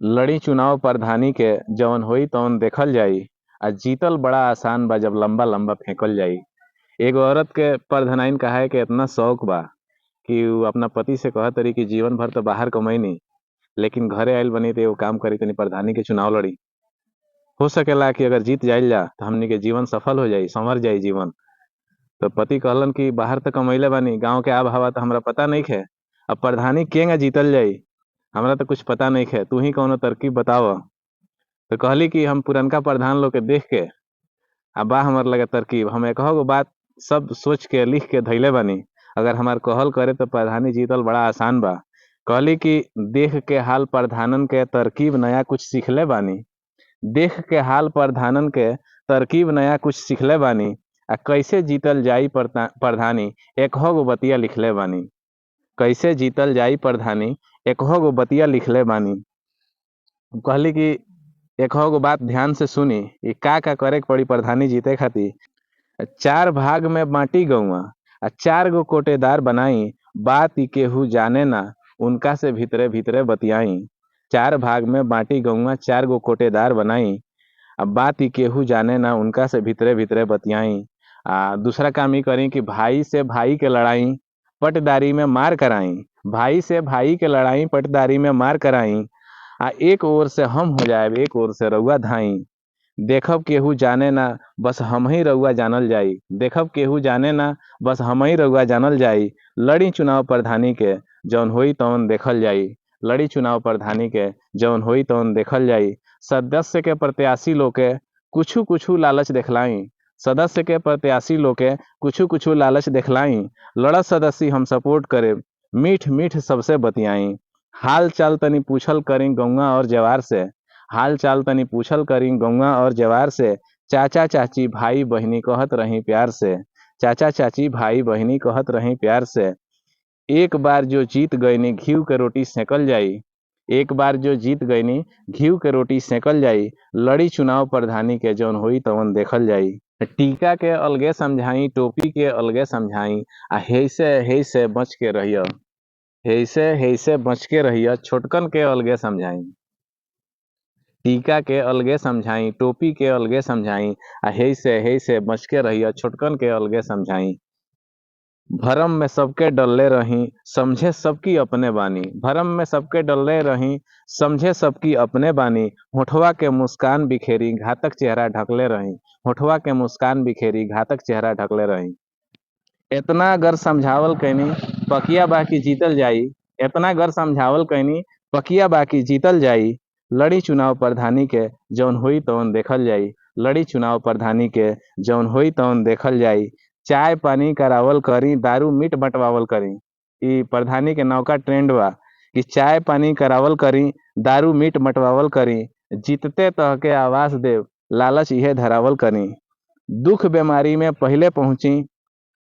लड़ी चुनाव प्रधानी के जवन होई तवन देखल जाई। आ जीतल बड़ा आसान बा जब लंबा लंबा फेंकल जाई। एगो औरत के प्रधानाइन कहा के इतना शौक बा कि उ अपना पति से कहत रही कि जीवन भर तो बाहर कमैनी, लेकिन घरे आइल बनी तो एगो काम करी तनी प्रधानी के चुनाव लड़ी। हो सकेला कि अगर जीत जाइल जा तो हमनी के जीवन सफल हो जाई, संवर जाई जीवन। तो पति कहलन कि बाहर तो कमैले बानी, गांव के आब हवा तो हमरा पता नहीं है। अब प्रधानी केंगा जीतल जाई हमरा तो कुछ पता नहीं है, तू ही कौनो तरकीब बताव। तो कहली कि हम पुरनका प्रधान लोग के देख के आ बा हमर लगे तरकीब, हम एक गो बात सब सोच के लिख के धैले बानी। अगर हमार कहल करे तो प्रधानी जीतल बड़ा आसान बा। कहली कि देख के हाल प्रधानन के तरकीब नया कुछ सीखले बानी। देख के हाल प्रधानन के तरकीब नया कुछ सीखले बानी। आ कैसे जीतल जाई प्रधानी एकहो गो बतिया लिखले बानी। कैसे जीतल जाई प्रधानी एकहो गो बतिया लिखले बानी। कहली कि एकहो गो बात ध्यान से सुनी, कि का करे के पड़ी प्रधानी जीते खातिर। 4 भाग में बांटी गौआ आ 4 गो कोटेदार बनाई। बात ई केहू जाने ना उनका से भीतरे भीतरे बतियाई। 4 भाग में बांटी गौआ 4 गो कोटेदार बनाई। अब बात ई केहू जाने ना उनका से भीतरे भीतरे बतियाई। दूसरा काम ही करी कि भाई से भाई के लड़ाई पटदारी में मार कराई। भाई से भाई के लड़ाई पटदारी में मार कराई। एक ओर से हम हो जाए, एक ओर से रउआ धाई। देखब केहू जाने ना बस हम ही रउआ जानल जाई। देखब केहू जाने ना बस हम ही रउआ जानल जाई। लड़ी चुनाव प्रधानी के जौन होई तौन देखल जाई। लड़ी चुनाव प्रधानी के जौन होई तौन देखल जाई। सदस्य के प्रत्याशी लोग के कुछ कुछ लालच देखलाई। सदस्य के प्रत्याशी लोग के कुछ कुछ लालच देखलाई। लड़त सदस्य हम सपोर्ट करे, मीठ मीठ सबसे बतियाई। हाल चाल तनी पूछल करी गौवा और जवार से। हाल चाल तनी पूछल करी गौवा और जवार से। चाचा चाची भाई बहनी कहत रही प्यार से। चाचा चाची भाई बहनी कहत रही प्यार से। एक बार जो जीत गईनी घीव के रोटी सेकल जाई। एक बार जो जीत गईनी घीव के रोटी सेकल जाई। लड़ी चुनाव प्रधानी के जौन होई तवन देखल जाई। टीका के अलगे समझाई, टोपी के अलगे समझाई। हेसे बच के रहियो। हेसे बच के रहियो, छोटकन के अलगे समझाई। टीका के अलगे समझाई, टोपी के अलगे समझाई। हेसे बच के रहियो, छोटकन के अलगे समझाई। भरम में सबके डल्ले रही, समझे सबकी अपने बानी। भरम में सबके डल्ले रही, समझे सबकी अपने बानी। होठवा के मुस्कान बिखेरी घातक चेहरा ढकले रही। होठवा के मुस्कान बिखेरी घातक चेहरा ढकले रही। इतना अगर समझावल कैनी पकिया बाकी जीतल जाई। इतना अगर समझावल कैनी पकिया बाकी जीतल जाई। लड़ी चुनाव प्रधानी के जौन होई तौन देखल जाई। लड़ी चुनाव प्रधानी के जौन होई तौन देखल जाई। चाय पानी करावल करी, दारू मीट बंटवावल करी। ई प्रधानी के नौका ट्रेंड बा कि चाय पानी करावल करी, दारू मीट बंटवावल करी। जीतते तह के आवास देव, लालच इहे धरावल करी। दुख बीमारी में पहले पहुंची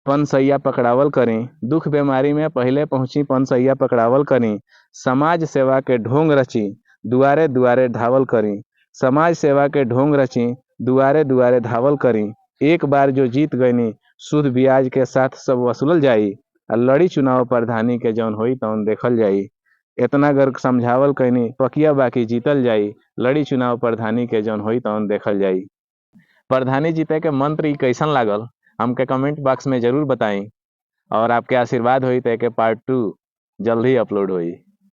पनसैया पकड़ावल करी। दुख बीमारी में पहले पहुंची पनसैया पकड़ावल करी। समाज सेवा के ढोंग रची, दुआरे दुआरे धावल करी। समाज सेवा के ढोंग रची, दुआरे दुआरे धावल करी। एक बार जो जीत गईनी सूद ब्याज के साथ सब वसूलल जाई। लड़ी चुनाव प्रधानी के जौन होई तौन देखल जाई। इतना अगर समझावल कैनी पकिया बाकी जीतल जाई। लड़ी चुनाव प्रधानी के जौन होई तौन देखल जाई। प्रधानी जीते के मंत्र ई कैसन लागल हमके कमेंट बॉक्स में जरूर बताई। और आपके आशीर्वाद होई तो के पार्ट 2 जल्द ही अपलोड होई।